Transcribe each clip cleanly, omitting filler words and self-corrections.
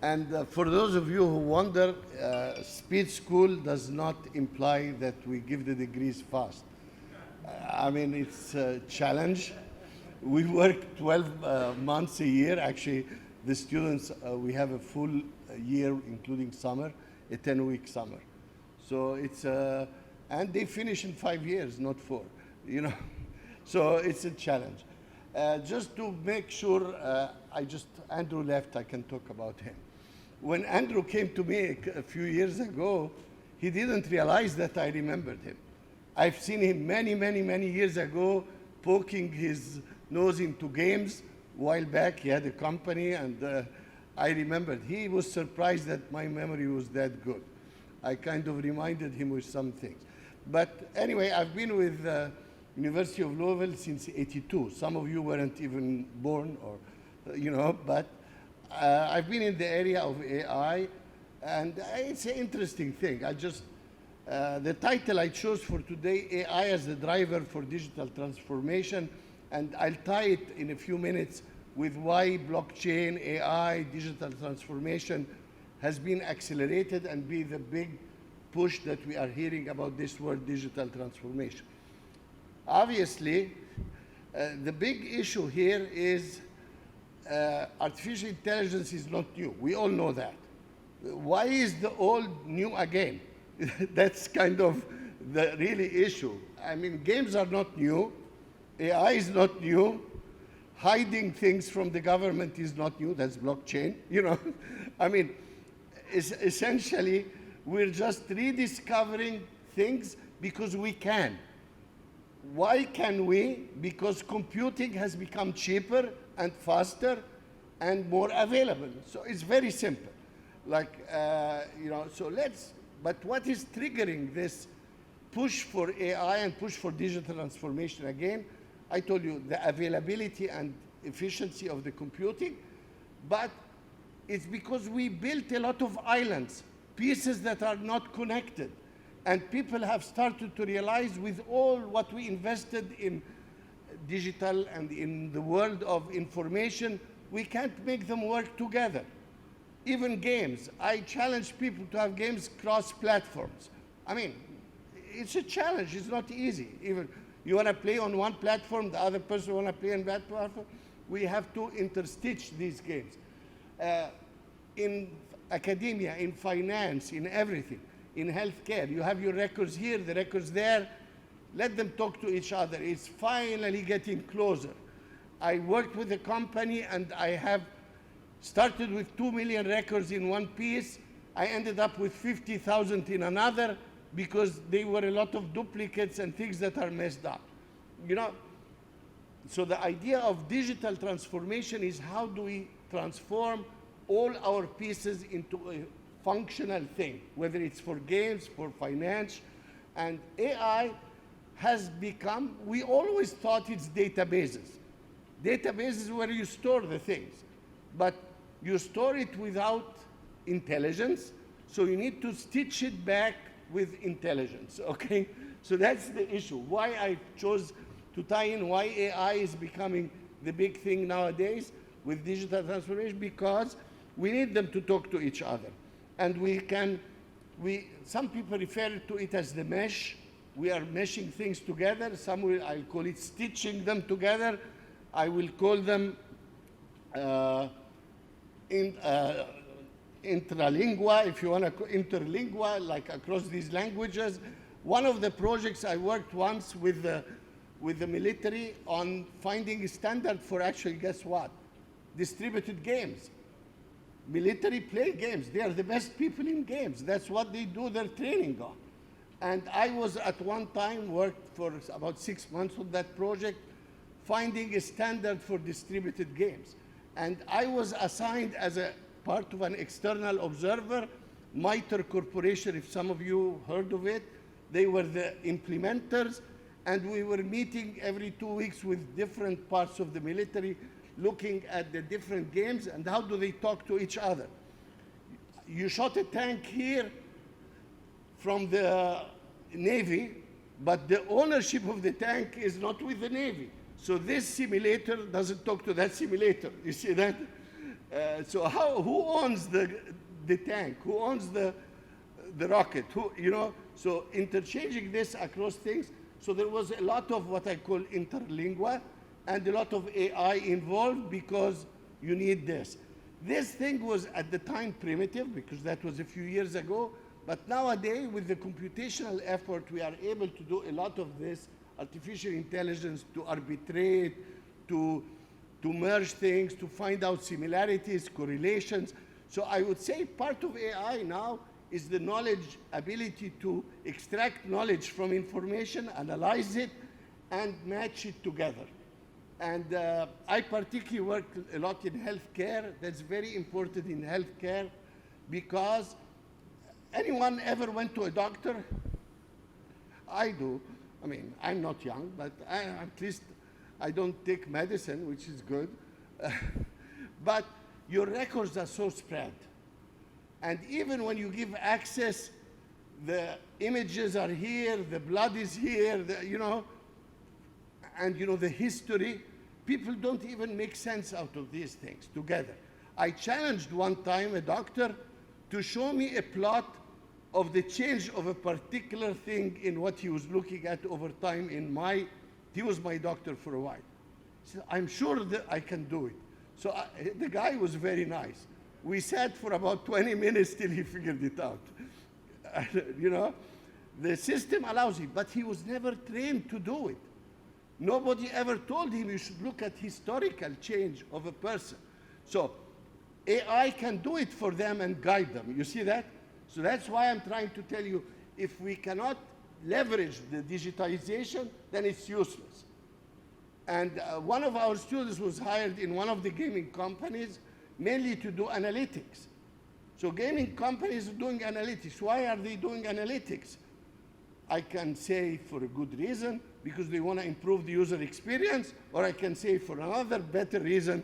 And for those of you who wonder, speed school does not imply that we give the degrees fast. I mean, it's a challenge. We work 12 months a year. Actually, the students, we have a full year, including summer, a 10-week summer. So it's, and they finish in 5 years, not 4, you know. So it's a challenge. Just to make sure, Andrew left, I can talk about him. When Andrew came to me a few years ago, he didn't realize that I remembered him. I've seen him many, many, many years ago poking his nose into games. A while back, he had a company, and I remembered. He was surprised that my memory was that good. I kind of reminded him with some things. But anyway, I've been with University of Louisville since '82. Some of you weren't even born, or, you know, but I've been in the area of AI, and it's an interesting thing. The title I chose for today, AI as the driver for digital transformation, and I'll tie it in a few minutes with why blockchain, AI, digital transformation has been accelerated and be the big push that we are hearing about this word digital transformation. Obviously, the big issue here is artificial intelligence is not new. We all know that. Why is the old new again? That's kind of the really issue. I mean, games are not new. AI is not new. Hiding things from the government is not new. That's blockchain, you know. I mean, essentially, we're just rediscovering things because we can. Why can we? Because computing has become cheaper and faster and more available. So it's very simple. Like, you know, so but what is triggering this push for AI and push for digital transformation again? I told you the availability and efficiency of the computing, but it's because we built a lot of islands, pieces that are not connected. And people have started to realize with all what we invested in digital and in the world of information, we can't make them work together. Even games, I challenge people to have games cross platforms. I mean, it's a challenge, it's not easy. Even you want to play on one platform, the other person want to play on that platform. We have to interstitch these games. In academia, in finance, in everything. In healthcare, you have your records here, the records there. Let them talk to each other. It's finally getting closer. I worked with a company, and I have started with 2 million records in one piece. I ended up with 50,000 in another because there were a lot of duplicates and things that are messed up. You know, so the idea of digital transformation is how do we transform all our pieces into a functional thing, whether it's for games, for finance, and AI has become, we always thought it's databases. Databases where you store the things, but you store it without intelligence, so you need to stitch it back with intelligence, okay? So that's the issue. Why I chose to tie in why AI is becoming the big thing nowadays with digital transformation, because we need them to talk to each other. And some people refer to it as the mesh. We are meshing things together. I'll call it stitching them together. I will call them intralingua, if you want to, interlingua, like across these languages. One of the projects I worked once with the military on finding a standard for actually, guess what? Distributed games. Military play games. They are the best people in games. That's what they do their training on. And I was at one time, worked for about 6 months on that project, finding a standard for distributed games. And I was assigned as a part of an external observer, MITRE Corporation, if some of you heard of it. They were the implementers, and we were meeting every 2 weeks with different parts of the military, looking at the different games and how do they talk to each other. You shot a tank here from the Navy, but the ownership of the tank is not with the Navy. So this simulator doesn't talk to that simulator. You see that? Who owns the tank? Who owns the rocket? Who, you know? So interchanging this across things. So there was a lot of what I call interlingua and a lot of AI involved because you need this. This thing was at the time primitive because that was a few years ago. But nowadays, with the computational effort, we are able to do a lot of this artificial intelligence to arbitrate, to merge things, to find out similarities, correlations. So I would say part of AI now is the knowledge ability to extract knowledge from information, analyze it, and match it together. And I particularly work a lot in healthcare. That's very important in healthcare because anyone ever went to a doctor? I do. I mean, I'm not young, but at least I don't take medicine, which is good. But your records are so spread. And even when you give access, the images are here, the blood is here, you know, and you know the history. People don't even make sense out of these things together. I challenged one time a doctor to show me a plot of the change of a particular thing in what he was looking at over time he was my doctor for a while. He said, I'm sure that I can do it. So the guy was very nice. We sat for about 20 minutes till he figured it out. You know, the system allows it, but he was never trained to do it. Nobody ever told him you should look at historical change of a person. So AI can do it for them and guide them. You see that? So that's why I'm trying to tell you, if we cannot leverage the digitization, then it's useless. And one of our students was hired in one of the gaming companies mainly to do analytics. So gaming companies are doing analytics. Why are they doing analytics? I can say for a good reason, because they want to improve the user experience, or I can say for another better reason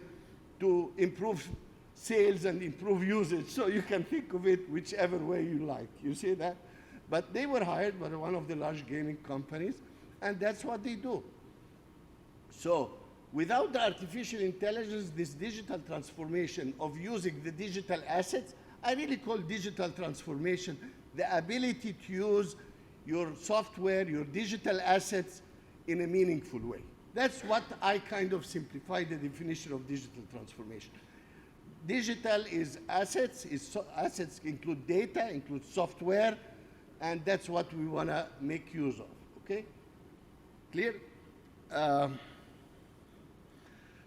to improve sales and improve usage. So you can think of it whichever way you like. You see that? But they were hired by one of the large gaming companies, and that's what they do. So without the artificial intelligence, this digital transformation of using the digital assets, I really call digital transformation the ability to use your software, your digital assets in a meaningful way. That's what I kind of simplify the definition of digital transformation. Digital is assets. Assets include data, include software, and that's what we want to make use of, okay? Clear?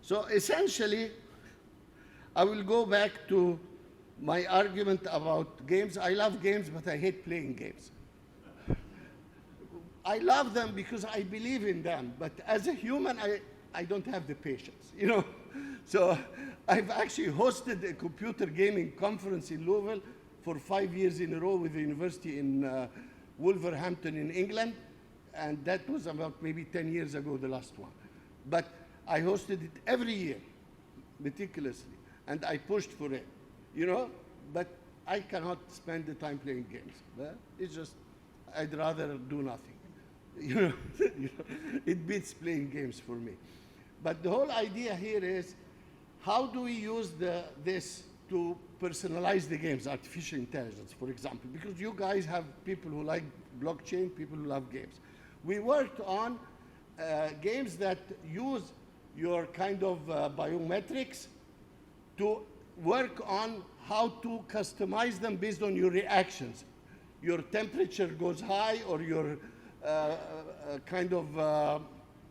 So essentially, I will go back to my argument about games. I love games, but I hate playing games. I love them because I believe in them, but as a human, I don't have the patience, you know? So I've actually hosted a computer gaming conference in Louisville for 5 years in a row with the university in Wolverhampton in England, and that was about maybe 10 years ago, the last one. But I hosted it every year, meticulously, and I pushed for it, you know? But I cannot spend the time playing games. It's just, I'd rather do nothing. You know, it beats playing games for me. But the whole idea here is, how do we use this to personalize the games, artificial intelligence, for example? Because you guys have people who like blockchain, people who love games. We worked on games that use your kind of biometrics to work on how to customize them based on your reactions. Your temperature goes high, or your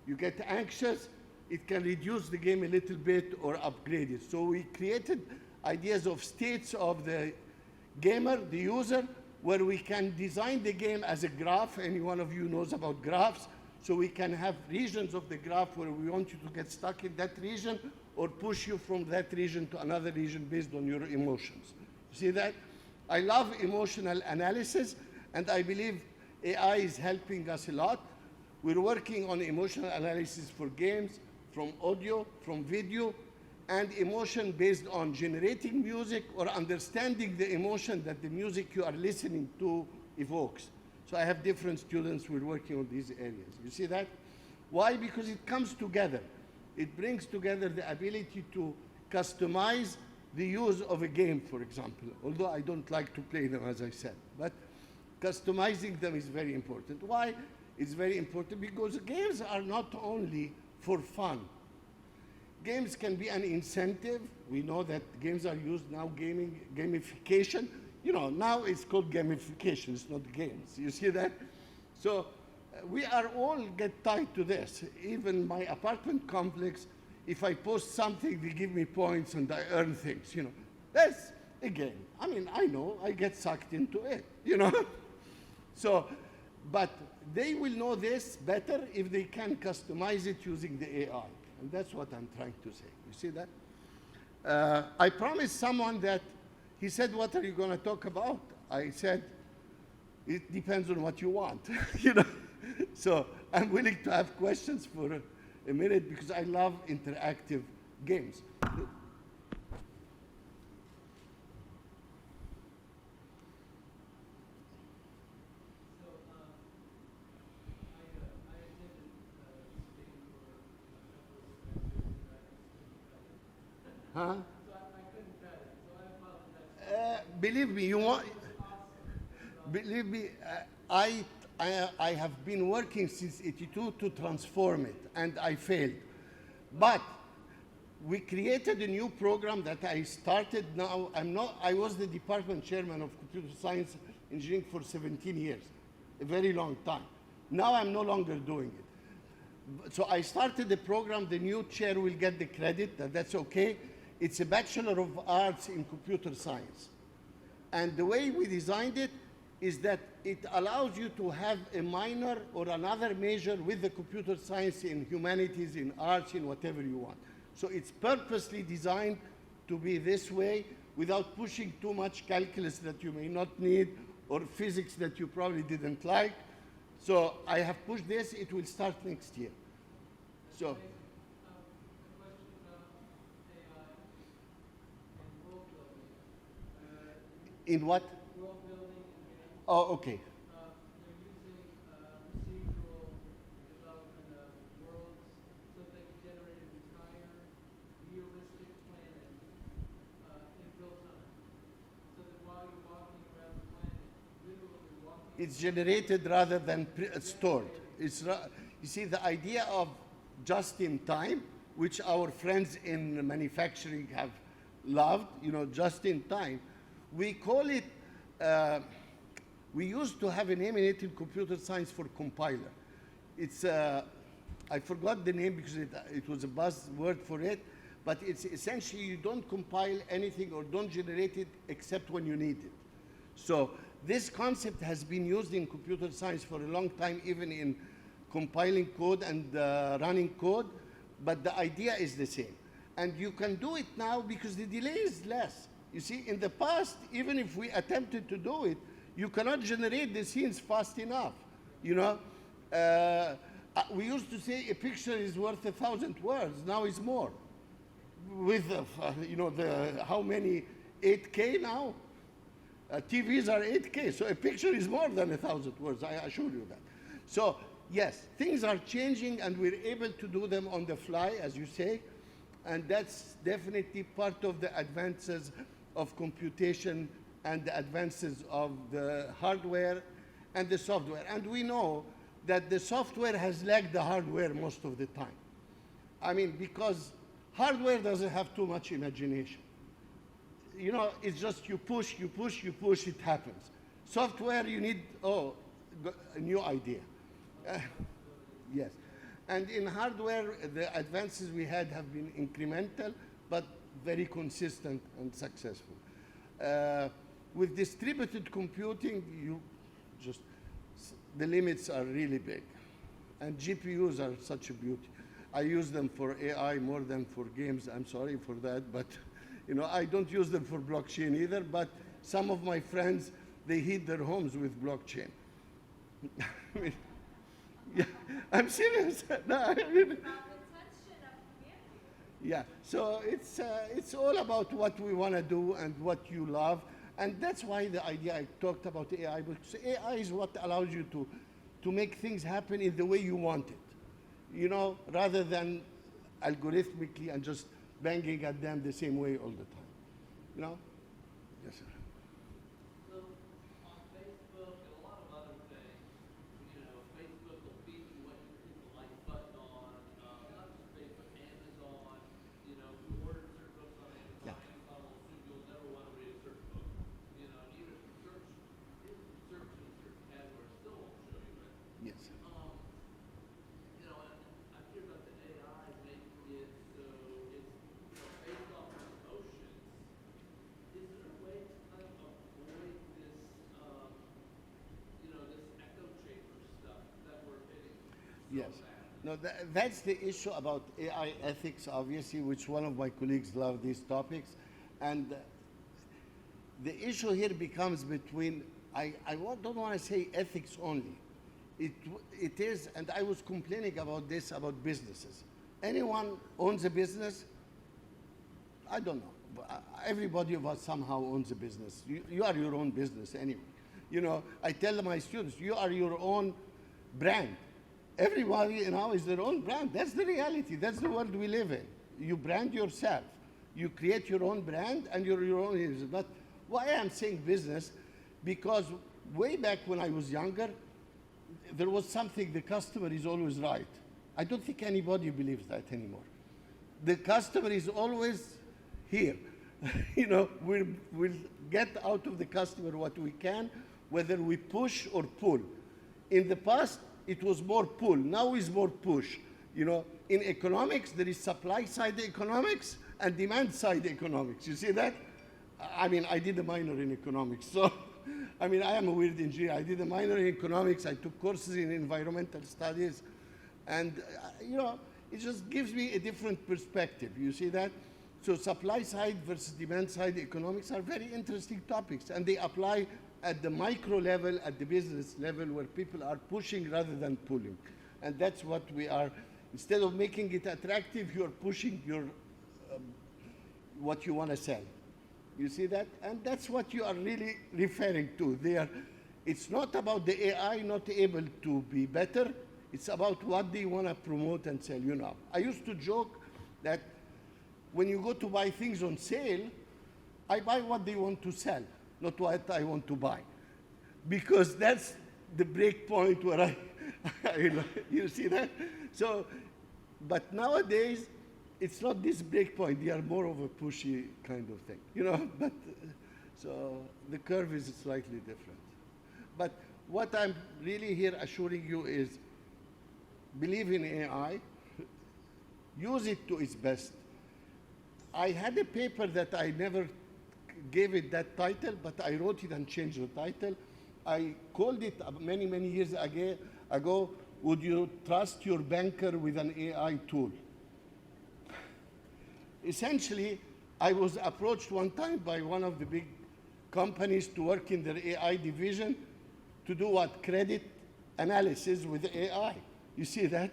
you get anxious, it can reduce the game a little bit or upgrade it. So we created ideas of states of the gamer, the user, where we can design the game as a graph. Any one of you knows about graphs. So we can have regions of the graph where we want you to get stuck in that region or push you from that region to another region based on your emotions. You see that? I love emotional analysis, and I believe AI is helping us a lot. We're working on emotional analysis for games, from audio, from video, and emotion based on generating music or understanding the emotion that the music you are listening to evokes. So I have different students who are working on these areas. You see that? Why? Because it comes together. It brings together the ability to customize the use of a game, for example, although I don't like to play them, as I said. But customizing them is very important. Why? It's very important because games are not only for fun. Games can be an incentive. We know that games are used now, gamification. You know, now it's called gamification, it's not games. You see that? So we are all get tied to this. Even my apartment complex, if I post something, they give me points and I earn things, you know. That's a game. I mean, I know, I get sucked into it, you know. So, but they will know this better if they can customize it using the AI. And that's what I'm trying to say. You see that? I promised someone that, he said, what are you going to talk about? I said, it depends on what you want, you know. So I'm willing to have questions for a minute because I love interactive games. Huh? Believe me, you want. Believe me, I have been working since '82 to transform it, and I failed. But we created a new program that I started now. I was the department chairman of computer science engineering for 17 years, a very long time. Now I'm no longer doing it. So I started the program. The new chair will get the credit, that's okay. It's a Bachelor of Arts in Computer Science. And the way we designed it is that it allows you to have a minor or another major with the computer science in humanities, in arts, in whatever you want. So it's purposely designed to be this way without pushing too much calculus that you may not need or physics that you probably didn't like. So I have pushed this. It will start next year. So. In what? World building and games. Oh, okay. They're using procedural development of worlds so that they can generate an entire realistic planet in real time. So that while you're walking around the planet, literally walking. It's generated rather than stored. You see, the idea of just in time, which our friends in manufacturing have loved, you know, just in time. We call it, we used to have a name in it in computer science for compiler. It's, I forgot the name because it was a buzzword for it, but it's essentially you don't compile anything or don't generate it except when you need it. So this concept has been used in computer science for a long time, even in compiling code and running code, but the idea is the same. And you can do it now because the delay is less. You see, in the past, even if we attempted to do it, you cannot generate the scenes fast enough. You know, we used to say a picture is worth 1,000 words. Now it's more. With you know, how many 8K now? TVs are 8K, so a picture is more than 1,000 words. I assure you that. So yes, things are changing, and we're able to do them on the fly, as you say, and that's definitely part of the advances of computation and the advances of the hardware and the software. And we know that the software has lagged the hardware most of the time. I mean, because hardware doesn't have too much imagination. You know, it's just you push, you push, you push, it happens. Software, you need, a new idea. Yes. And in hardware, the advances we had have been incremental, but very consistent and successful. With distributed computing, the limits are really big. And GPUs are such a beauty. I use them for AI more than for games. I'm sorry for that, but you know, I don't use them for blockchain either, but some of my friends, they heat their homes with blockchain. I mean, yeah, I'm serious. No, I mean, yeah, so it's all about what we want to do and what you love. And that's why the idea I talked about AI, because AI is what allows you to make things happen in the way you want it, you know, rather than algorithmically and just banging at them the same way all the time. You know? Yes, sir. So on Facebook and a lot of other things, Facebook will feed you what you hit the like button on, not just Facebook, Amazon, if you order certain books on Yeah. Amazon will assume you'll never want to read a certain book. And even if you search in certain categories, still won't show you it. Yes. And I hear about the AI making it so it's based off of emotions. Is there a way to kind of avoid this, this echo chamber stuff that we're hitting so Yes. bad? No, that's the issue about AI ethics, obviously, which one of my colleagues love these topics. And the issue here becomes between, don't want to say ethics only. It is, and I was complaining about this about businesses. Anyone owns a business? I don't know. Everybody of us somehow owns a business. You are your own business anyway. I tell my students, you are your own brand. Everybody now is their own brand. That's the reality. That's the world we live in. You brand yourself. You create your own brand and you're your own user. But why I'm saying business? Because way back when I was younger, there was something, the customer is always right. I don't think anybody believes that anymore. The customer is always here. We'll get out of the customer what we can, whether we push or pull. In the past, it was more pull. Now it's more push. In economics, there is supply side economics and demand side economics. You see that? I mean, I did a minor in economics, so I am a weird engineer. I did a minor in economics. I took courses in environmental studies, and it just gives me a different perspective. You see that? So supply side versus demand side economics are very interesting topics, and they apply at the micro level, at the business level, where people are pushing rather than pulling. And that's what we are. Instead of making it attractive, you're pushing what you want to sell. You see that? And that's what you are really referring to there. It's not about the AI not able to be better. It's about what they want to promote and sell. I used to joke that when you go to buy things on sale, I buy what they want to sell, not what I want to buy. Because that's the break point where you see that? So, but nowadays, it's not this break point. They are more of a pushy kind of thing, but so the curve is slightly different. But what I'm really here assuring you is believe in AI, use it to its best. I had a paper that I never gave it that title, but I wrote it and changed the title. I called it many, many years ago, would you trust your banker with an AI tool? Essentially, I was approached one time by one of the big companies to work in their AI division to do what? Credit analysis with AI. You see that?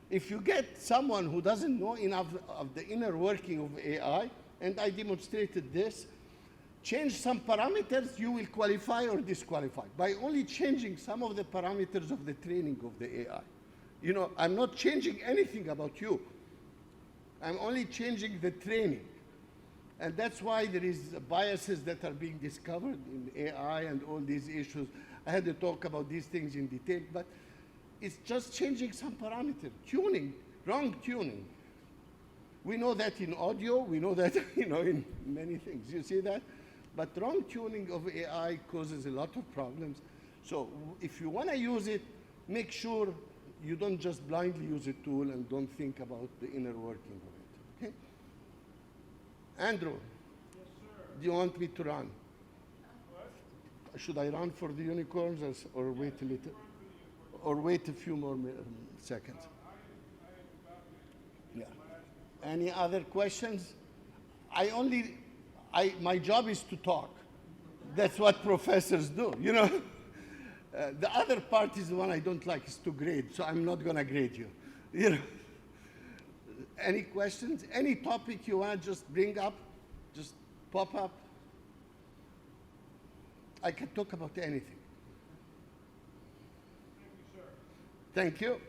If you get someone who doesn't know enough of the inner working of AI, and I demonstrated this, change some parameters, you will qualify or disqualify by only changing some of the parameters of the training of the AI. I'm not changing anything about you. I'm only changing the training. And that's why there is biases that are being discovered in AI and all these issues. I had to talk about these things in detail, but it's just changing some parameter, tuning, wrong tuning. We know that in audio, we know that in many things. You see that? But wrong tuning of AI causes a lot of problems. So if you want to use it, make sure you don't just blindly use a tool and don't think about the inner working of it. Okay? Andrew, Yes, sir. do you want me to run? What? Should I run for the unicorns or wait a little? Or wait a few more seconds? Yeah. Any other questions? My job is to talk. That's what professors do, The other part is the one I don't like, is to grade, so I'm not going to grade you. Any questions? Any topic you want to just bring up? Just pop up. I can talk about anything. Thank you, sir. Thank you.